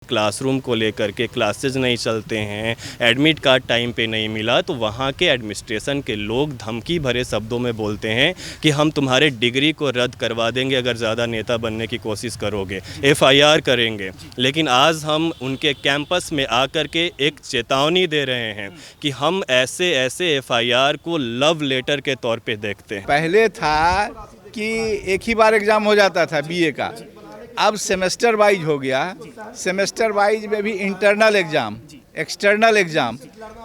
Classroom को लेकर के क्लासेज नहीं चलते हैं, एडमिट कार्ड टाइम पे नहीं मिला, तो वहाँ के एडमिनिस्ट्रेशन के लोग धमकी भरे शब्दों में बोलते हैं कि हम तुम्हारे डिग्री को रद्द करवा देंगे अगर ज़्यादा नेता बनने की कोशिश करोगे, एफआईआर करेंगे। लेकिन आज हम उनके कैंपस में आकर के एक चेतावनी दे रहे हैं कि हम ऐसे ऐसे एफआईआर को लव लेटर के तौर पे देखते हैं। पहले था कि एक ही बार एग्ज़ाम हो जाता था बीए का, अब सेमेस्टर वाइज हो गया। सेमेस्टर वाइज में भी इंटरनल एग्ज़ाम, एक्सटर्नल एग्ज़ाम,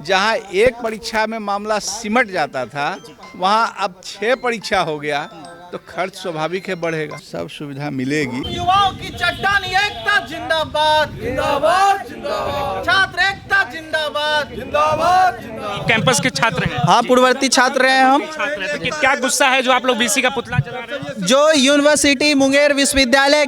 जहां एक परीक्षा में मामला सिमट जाता था वहां अब 6 परीक्षा हो गया, तो खर्च स्वाभाविक है बढ़ेगा। सब सुविधा मिलेगी। युवाओं की चट्टानी एकता जिंदाबाद जिंदाबाद जिंदाबाद, छात्र एकता जिंदाबाद जिंदाबाद जिंदाबाद। कैंपस के छात्र हैं? हाँ, पूर्ववर्ती छात्र हैं हम। छात्र हैं, तो क्या गुस्सा है जो आप लोग बीसी का पुतला जला रहे हैं? जो यूनिवर्सिटी मुंगेर विश्वविद्यालय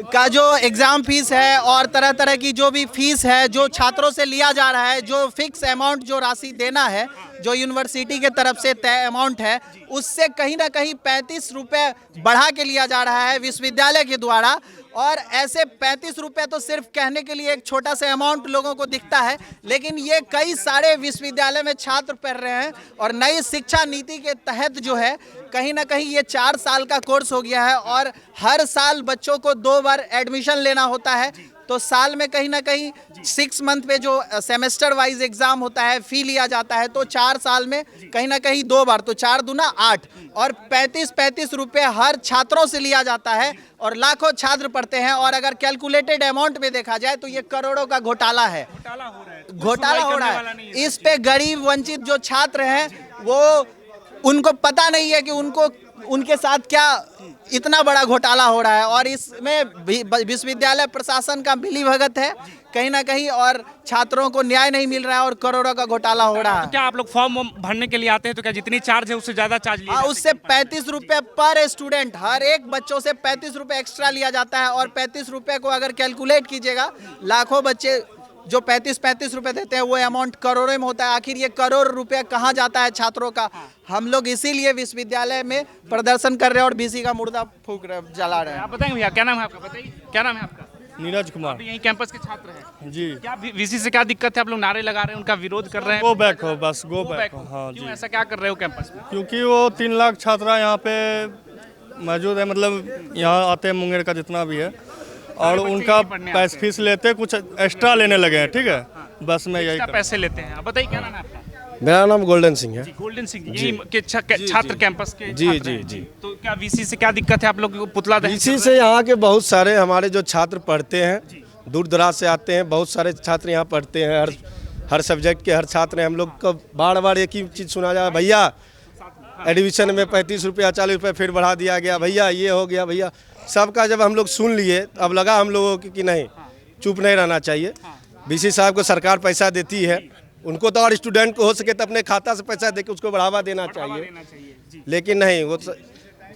का जो एग्ज़ाम फीस है और तरह तरह की जो भी फीस है जो छात्रों से लिया जा रहा है, जो फिक्स अमाउंट जो राशि देना है, जो यूनिवर्सिटी के तरफ से तय अमाउंट है, उससे कहीं ना कहीं 35 रुपये बढ़ा के लिया जा रहा है विश्वविद्यालय के द्वारा। और ऐसे 35 रुपये तो सिर्फ कहने के लिए एक छोटा सा अमाउंट लोगों को दिखता है, लेकिन ये कई सारे विश्वविद्यालय में छात्र पढ़ रहे हैं। और नई शिक्षा नीति के तहत जो है कहीं ना कहीं ये 4 साल का कोर्स हो गया है और हर साल बच्चों को 2 बार एडमिशन लेना होता है। तो साल में कहीं ना कहीं 6 मंथ पे जो सेमेस्टर वाइज एग्ज़ाम होता है, फ़ी लिया जाता है, तो 4 साल में कहीं ना कहीं 2 बार, तो 4 दूना 8 और 35 रुपये हर छात्रों से लिया जाता है और लाखों छात्र पढ़ते हैं। और अगर कैलकुलेटेड अमाउंट में देखा जाए तो ये करोड़ों का घोटाला है, घोटाला हो रहा है। इस पे गरीब वंचित जो छात्र हैं वो उनको पता नहीं है कि उनके साथ क्या इतना बड़ा घोटाला हो रहा है। और इसमें विश्वविद्यालय प्रशासन का मिलीभगत है कहीं ना कहीं, और छात्रों को न्याय नहीं मिल रहा है और करोड़ों का घोटाला हो रहा है। तो क्या आप लोग फॉर्म भरने के लिए आते हैं तो क्या जितनी चार्ज है उससे ज़्यादा चार्ज लिया? हाँ, उससे 35 रुपये पर स्टूडेंट, हर एक बच्चों से 35 रुपये एक्स्ट्रा लिया जाता है। और 35 रुपये को अगर कैलकुलेट कीजिएगा, लाखों बच्चे जो 35 रुपए देते हैं वो अमाउंट करोड़ों में होता है। आखिर ये करोड़ रुपए कहाँ जाता है छात्रों का? हम लोग इसीलिए विश्वविद्यालय में प्रदर्शन कर रहे हैं और बीसी का मुर्दा फूंक रहे, जला रहे हैं। आप बताएंगे भैया, क्या नाम है आपका? बताइए, क्या नाम है आपका? नीरज कुमार। यही कैंपस के छात्र हैं जी। क्या वीसी से क्या दिक्कत है? आप लोग नारे लगा रहे हैं, उनका विरोध कर रहे हैं? गो बैक हो, बस गो बैक हो। हाँ क्यों जी। ऐसा क्या कर रहे हो कैंपस में? क्योंकि वो 3 लाख छात्रा यहाँ पे मौजूद है, मतलब यहाँ आते हैं मुंगेर का जितना भी है, और उनका पैसे फीस लेते, कुछ एक्स्ट्रा लेने लगे हैं। ठीक है, बस मैं यही पैसे लेते हैं। आप बताइए, क्या नाम है आपका? मेरा नाम गोल्डन सिंह है। गोल्डन सिंह, यही के छात्र कैंपस के जी छात्र जी हैं। जी। तो क्या वीसी से क्या दिक्कत है? आप लोग को पुतला दहन इसी से यहाँ के बहुत सारे हमारे जो छात्र पढ़ते हैं, दूर दराज से आते हैं, बहुत सारे छात्र यहाँ पढ़ते हैं। हर सब्जेक्ट के हर छात्र हैं। हम लोग को बार बार एक ही चीज़ सुना जाए, भैया एडमिशन में 35 रुपया 40 रुपये फिर बढ़ा दिया गया, भैया ये हो गया, भैया। सबका जब हम लोग सुन लिए, अब लगा हम लोगों की कि नहीं, चुप नहीं रहना चाहिए। बीसी साहब को सरकार पैसा देती है, उनको तो और स्टूडेंट को हो सके तो अपने खाता से पैसा देके उसको बढ़ावा देना चाहिए। लेकिन नहीं, वो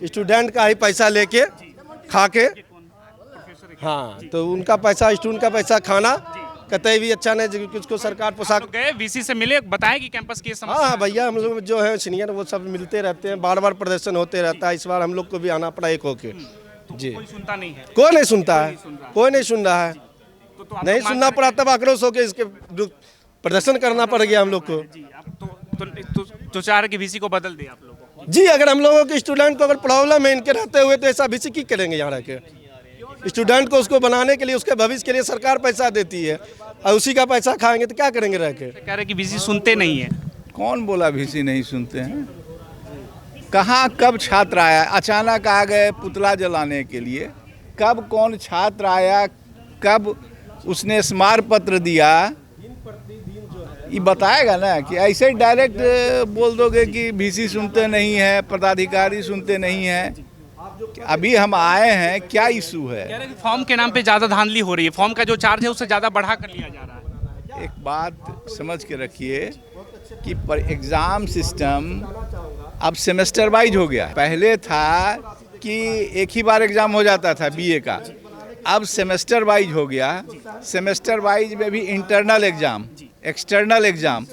स्टूडेंट का ही पैसा लेके खा के, हाँ, तो उनका पैसा, स्टूडेंट का पैसा खाना कतई भी अच्छा नहीं। उसको सरकार पोशाक गए वीसी से मिले, बताएं कि कैंपस की समस्या। हाँ भैया, हम लोग जो है सीनियर वो सब मिलते रहते हैं, बार बार प्रदर्शन होते रहता है। इस बार हम लोग को भी आना पड़ा एक होके। जी, कोई सुनता नहीं है? कोई नहीं सुनता है, कोई नहीं सुन रहा है। नहीं सुनना पड़ा तब आक्रोश होके इसके प्रदर्शन करना पड़ गया हम लोग को। तो चाह रहे कि वीसी को बदल दे आप लोगों को? जी, अगर हम लोगों के स्टूडेंट को अगर प्रॉब्लम है इनके रहते हुए, तो ऐसा वीसी की करेंगे? यहाँ रह के स्टूडेंट को उसको बनाने के लिए, उसके भविष्य के लिए सरकार पैसा देती है, और उसी का पैसा खाएंगे तो क्या करेंगे रह के? कह रहे कि वीसी सुनते नहीं है। कौन बोला वीसी नहीं सुनते हैं? कहाँ कब छात्र आया? अचानक आ गए पुतला जलाने के लिए। कब कौन छात्र आया, कब उसने स्मारक पत्र दिया, ये बताएगा ना। कि ऐसे डायरेक्ट बोल दोगे कि वीसी सुनते नहीं है, पदाधिकारी सुनते नहीं है। अभी हम आए हैं, क्या इशू है? कह रहे कि फॉर्म के नाम पे ज़्यादा धांधली हो रही है, फॉर्म का जो चार्ज है उससे ज़्यादा बढ़ा कर लिया जा रहा है। एक बात समझ के रखिए कि एग्ज़ाम सिस्टम अब सेमेस्टर वाइज हो गया। पहले था कि एक ही बार एग्ज़ाम हो जाता था बीए का, अब सेमेस्टर वाइज हो गया। सेमेस्टर वाइज में भी इंटरनल एग्ज़ाम, एक्सटर्नल एग्ज़ाम,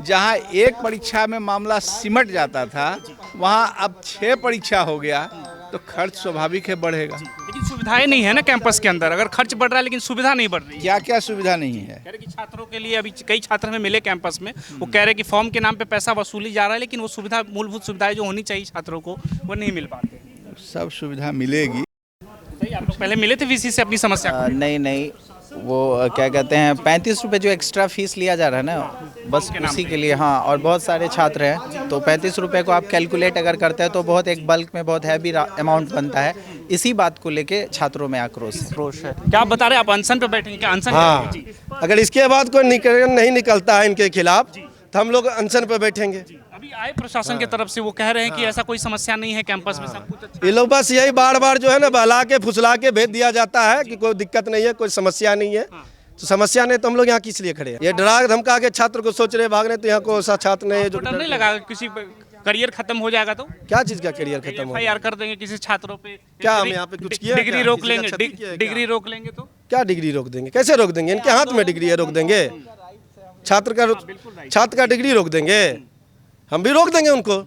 जहां एक परीक्षा में मामला सिमट जाता था वहां अब 6 परीक्षा हो गया, तो खर्च स्वाभाविक है बढ़ेगा। लेकिन सुविधाएं नहीं है ना कैंपस के अंदर, अगर खर्च बढ़ रहा है लेकिन सुविधा नहीं बढ़ रही है। क्या क्या सुविधा नहीं है? कह रहे कि छात्रों के लिए अभी कई छात्र हमें मिले कैंपस में, वो कह रहे कि फॉर्म के नाम पे पैसा वसूली जा रहा है, लेकिन वो सुविधा, मूलभूत सुविधाएं जो होनी चाहिए छात्रों को, वो नहीं मिल पाते। सब सुविधा मिलेगी। सही, आप लोग पहले मिले थे वीसी से अपनी समस्या को? नहीं, वो क्या कहते हैं 35 रुपये जो एक्स्ट्रा फीस लिया जा रहा है ना, बस उसी के लिए। हाँ, और बहुत सारे छात्र हैं, तो 35 रुपये को आप कैलकुलेट अगर करते हैं तो बहुत एक बल्क में बहुत हैवी अमाउंट बनता है। इसी बात को लेके छात्रों में आक्रोश है। क्या आप बता रहे हैं, आप अनशन पे बैठेंगे क्या? अनशन हाँ, करेंगे? जी। अगर इसके बाद कोई नहीं निकलता है इनके खिलाफ तो हम लोग अनशन पर बैठेंगे। अभी आए प्रशासन की तरफ से, वो कह रहे हैं कि ऐसा कोई समस्या नहीं है कैंपस में, सब कुछ अच्छा ये लोग बस यही बार बार जो है ना बहला के फुसला के भेज दिया जाता है कि कोई दिक्कत नहीं है, कोई समस्या नहीं है। तो समस्या नहीं तो हम लोग यहाँ किस लिए खड़े हैं? ये डरा धमका के छात्र को सोच रहे भाग रहे, तो यहाँ को ऐसा छात्र नहीं है जो डर नहीं लगा किसी करियर खत्म हो जाएगा तो? क्या चीज का करियर खत्म हो? एफआईआर कर देंगे किसी छात्रों पे? क्या हम यहाँ पे कुछ किया? डिग्री रोक लेंगे, डिग्री रोक लेंगे तो? क्या डिग्री रोक देंगे? कैसे रोक देंगे? इनके हाथ में डिग्री है, रोक देंगे? छात्र का डिग्री रोक देंगे? हम भी रोक देंगे उनको।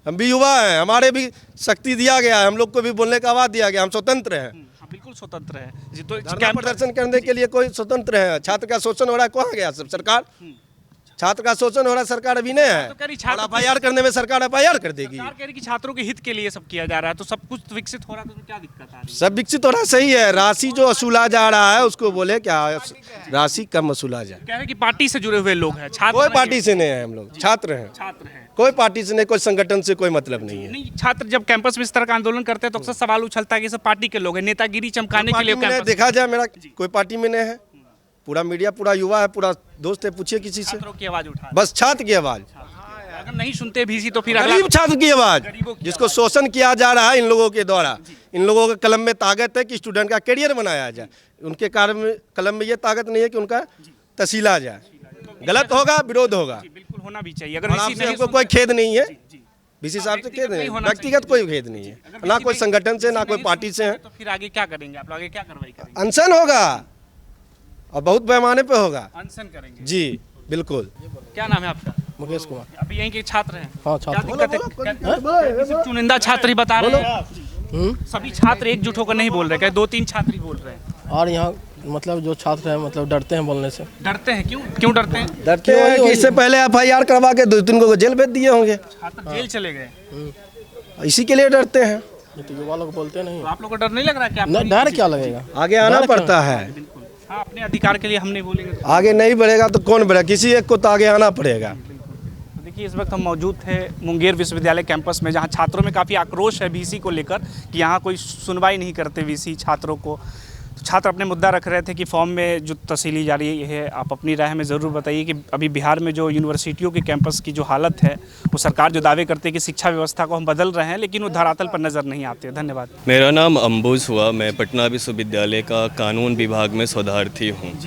हम भी युवा हैं, हमारे भी शक्ति दिया गया है, हम लोग को भी बोलने का आवाज दिया गया, हम स्वतंत्र हैं। बिल्कुल स्वतंत्र है जी। तो धरना प्रदर्शन करने के लिए कोई स्वतंत्र है? छात्र का शोषण हो रहा है, कहाँ गया सब सरकार? छात्र का शोषण हो रहा है, सरकार अभी नहीं है। तो कह रही छात्र एफआईआर करने में सरकार एफआईआर कर देगी। सरकार कह रही कि छात्रों के हित के लिए सब किया जा रहा है, तो सब कुछ विकसित हो रहा है, तो क्या दिक्कत आ रही है? सब विकसित हो रहा, सही है। राशि जो वसूला जा रहा है उसको बोले क्या राशि कम वसूला जाए। कह रहे कि पार्टी से जुड़े हुए लोग हैं, छात्र कोई नहीं पार्टी से नहीं है, हम लोग छात्र हैं। छात्र हैं, कोई पार्टी से नहीं, कोई संगठन से कोई मतलब नहीं है। नहीं। छात्र जब कैंपस में इस तरह का आंदोलन करते हैं तो अक्सर सवाल उछलता है कि ये सब पार्टी के लोग हैं, नेतागिरी चमकाने के लिए पार्टी में कैंपस देखा जाए, मेरा कोई पार्टी में नहीं है। पूरा मीडिया, पूरा युवा है, पूरा दोस्त है, पूछिए किसी से। छात्रों की आवाज उठा बस छात्र की आवाज, अगर नहीं सुनते भी तो फिर अगला गरीब छात्र की आवाज, जिसको शोषण किया जा रहा है इन लोगों के द्वारा। इन लोगों के कलम में ताकत है कि स्टूडेंट का करियर बनाया जाए, उनके कलम में ये ताकत नहीं है कि उनका तसीला जाए। गलत होगा, विरोध होगा, बिल्कुल होना भी चाहिए। अगर और VC आपसे नहीं हमको सुनते- कोई खेद नहीं है, बीसी साहब से व्यक्तिगत खेद नहीं, होना व्यक्तिगत कोई खेद नहीं है, ना कोई संगठन से, ना कोई पार्टी से है। तो फिर आगे क्या करेंगे आप लोग? आगे क्या कार्रवाई करेंगे? अनशन होगा और बहुत पैमाने पे होगा अनशन करेंगे जी, बिल्कुल। क्या नाम है आपका? मुकेश कुमार। अभी यहीं के छात्र हैं? हाँ, क्या छात्र। दिक्कत है? सिर्फ चुनिंदा छात्र ही बता रहे हैं, सभी छात्र एकजुट होकर नहीं बोल रहे, क्या 2-3 छात्र ही बोल रहे हैं? और यहाँ मतलब जो छात्र हैं मतलब डरते हैं बोलने से। डरते हैं? क्यों डरते हैं? डरते हैं कि इससे पहले एफआईआर करवा के 2-3 को जेल भेज दिए होंगे, छात्र जेल चले गए, इसी के लिए डरते हैं। ये तो युवा लोग बोलते नहीं। तो आप लोग को डर नहीं लग रहा है? नहीं, डर क्या लगेगा? आगे आना पड़ता है। बिल्कुल, हाँ, अपने अधिकार के लिए हम नहीं बोलेंगे तो। आगे नहीं बढ़ेगा तो कौन बढ़ेगा? किसी एक को तो आगे आना पड़ेगा। तो देखिए, इस वक्त हम मौजूद थे मुंगेर विश्वविद्यालय कैंपस में, जहां छात्रों में काफ़ी आक्रोश है वीसी को लेकर कि यहाँ कोई सुनवाई नहीं करते वीसी छात्रों को। तो छात्र अपने मुद्दा रख रहे थे कि फॉर्म में जो तसीली जा रही है, आप अपनी राय में ज़रूर बताइए कि अभी बिहार में जो यूनिवर्सिटियों के कैंपस की जो हालत है, वो सरकार जो दावे करते हैं कि शिक्षा व्यवस्था को हम बदल रहे हैं, लेकिन वो धरातल पर नज़र नहीं आते। धन्यवाद। मेरा नाम अंबुज हुआ, मैं पटना विश्वविद्यालय का कानून विभाग में शोधार्थी हूँ।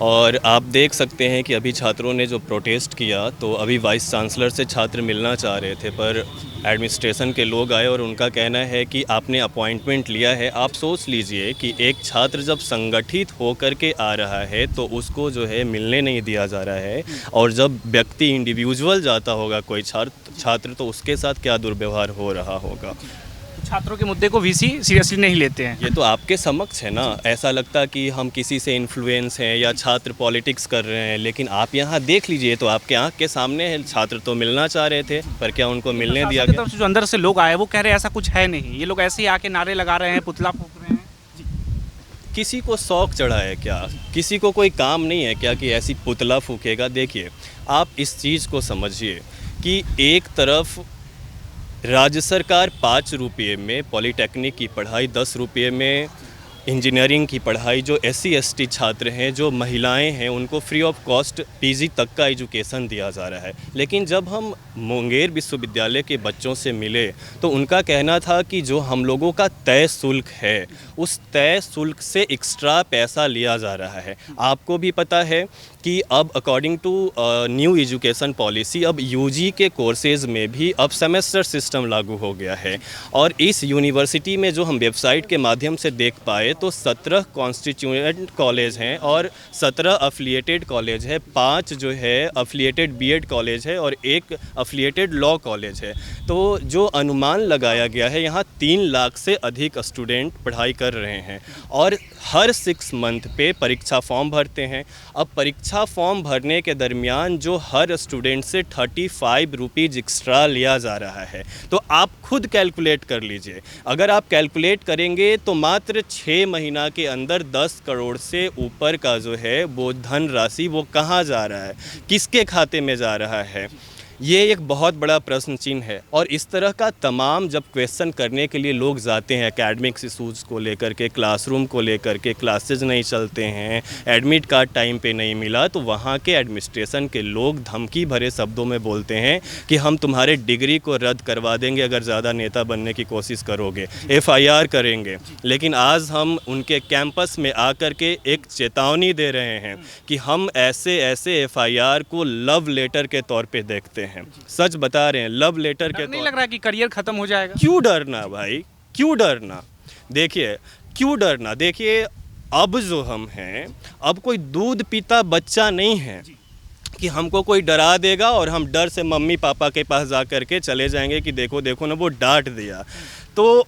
और आप देख सकते हैं कि अभी छात्रों ने जो प्रोटेस्ट किया, तो अभी वाइस चांसलर से छात्र मिलना चाह रहे थे, पर एडमिनिस्ट्रेशन के लोग आए और उनका कहना है कि आपने अपॉइंटमेंट लिया है। आप सोच लीजिए कि एक छात्र जब संगठित होकर के आ रहा है तो उसको जो है मिलने नहीं दिया जा रहा है, और जब व्यक्ति इंडिविजुअल जाता होगा कोई छात्र तो उसके साथ क्या दुर्व्यवहार हो रहा होगा। छात्रों के मुद्दे को वीसी सीरियसली नहीं लेते हैं। ये तो आपके समक्ष है ना, ऐसा लगता कि हम किसी से इन्फ्लुएंस हैं या छात्र पॉलिटिक्स कर रहे हैं, लेकिन आप यहाँ देख लीजिए तो आपके आँख के सामने है। छात्र तो मिलना चाह रहे थे, पर क्या उनको मिलने दिया गया? जो अंदर से लोग आए वो कह रहे हैं ऐसा कुछ है नहीं, ये लोग ऐसे ही आके नारे लगा रहे हैं, पुतला फूंक रहे हैं। किसी को शौक चढ़ा है क्या? किसी को कोई काम नहीं है क्या कि ऐसी पुतला फूकेगा? देखिए, आप इस चीज़ को समझिए कि एक तरफ राज्य सरकार 5 रुपये में पॉलीटेक्निक की पढ़ाई, 10 रुपये में इंजीनियरिंग की पढ़ाई, जो SC ST छात्र हैं, जो महिलाएं हैं, उनको फ्री ऑफ कॉस्ट PG तक का एजुकेशन दिया जा रहा है। लेकिन जब हम मुंगेर विश्वविद्यालय के बच्चों से मिले तो उनका कहना था कि जो हम लोगों का तय शुल्क है, उस तय शुल्क से एक्स्ट्रा पैसा लिया जा रहा है। आपको भी पता है कि अब according to new education policy अब UG के कोर्सेज़ में भी अब सेमेस्टर सिस्टम लागू हो गया है। और इस यूनिवर्सिटी में जो हम वेबसाइट के माध्यम से देख पाए तो 17 कॉन्स्टिट्यूएंट कॉलेज हैं और 17 अफिलिएटेड कॉलेज है, 5 जो है अफिलिएटेड बीएड कॉलेज है और 1 अफिलिएटेड लॉ कॉलेज है। तो जो अनुमान लगाया गया है, यहाँ 3 लाख से अधिक स्टूडेंट पढ़ाई कर रहे हैं और हर 6 मंथ पे परीक्षा फॉर्म भरते हैं। अब परीक्षा फॉर्म भरने के दरमियान जो हर स्टूडेंट से 35 रुपीज़ एक्स्ट्रा लिया जा रहा है, तो आप खुद कैलकुलेट कर लीजिए। अगर आप कैलकुलेट करेंगे तो मात्र 6 महीना के अंदर 10 करोड़ से ऊपर का जो है वो धन राशि वो कहाँ जा रहा है, किसके खाते में जा रहा है, ये एक बहुत बड़ा प्रश्न चिन्ह है। और इस तरह का तमाम जब क्वेश्चन करने के लिए लोग जाते हैं एकेडमिक्स इशूज़ को लेकर के, क्लासरूम को लेकर के, क्लासेज नहीं चलते हैं, एडमिट कार्ड टाइम पे नहीं मिला, तो वहाँ के एडमिनिस्ट्रेशन के लोग धमकी भरे शब्दों में बोलते हैं कि हम तुम्हारे डिग्री को रद्द करवा देंगे अगर ज़्यादा नेता बनने की कोशिश करोगे, FIR करेंगे। लेकिन आज हम उनके कैंपस में आकर के एक चेतावनी दे रहे हैं कि हम ऐसे FIR को लव लेटर के तौर पे देखते हैं। सच बता रहे हैं, लव लेटर के नहीं लग रहा है कि करियर खत्म हो जाएगा? क्यों डरना भाई, क्यों डरना? देखिए क्यों डरना, देखिए अब जो हम हैं, अब कोई दूध पीता बच्चा नहीं है कि हमको कोई डरा देगा और हम डर से मम्मी पापा के पास जा कर के चले जाएंगे कि देखो देखो ना वो डांट दिया। तो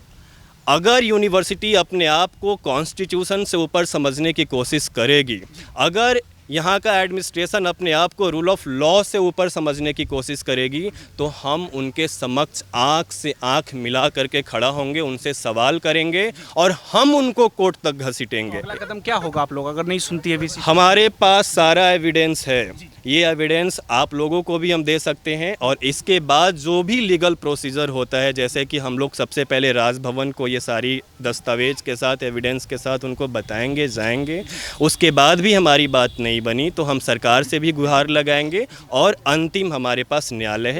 अगर यूनिवर्सिटी अपने आप को कॉन्स्टिट्यूशन से ऊपर समझने की कोशिश करेगी, अगर यहाँ का एडमिनिस्ट्रेशन अपने आप को रूल ऑफ लॉ से ऊपर समझने की कोशिश करेगी, तो हम उनके समक्ष आँख से आँख मिला करके खड़ा होंगे, उनसे सवाल करेंगे और हम उनको कोर्ट तक घसीटेंगे। अगला कदम क्या होगा आप लोग अगर नहीं सुनती है VC? हमारे पास सारा एविडेंस है, ये एविडेंस आप लोगों को भी हम दे सकते हैं और इसके बाद जो भी लीगल प्रोसीजर होता है, जैसे कि हम लोग सबसे पहले राजभवन को ये सारी दस्तावेज के साथ, एविडेंस के साथ उनको बताएंगे जाएंगे, उसके बाद भी हमारी बात नहीं बनी तो हम सरकार से भी गुहार लगाएंगे और अंतिम हमारे पास न्यायालय है।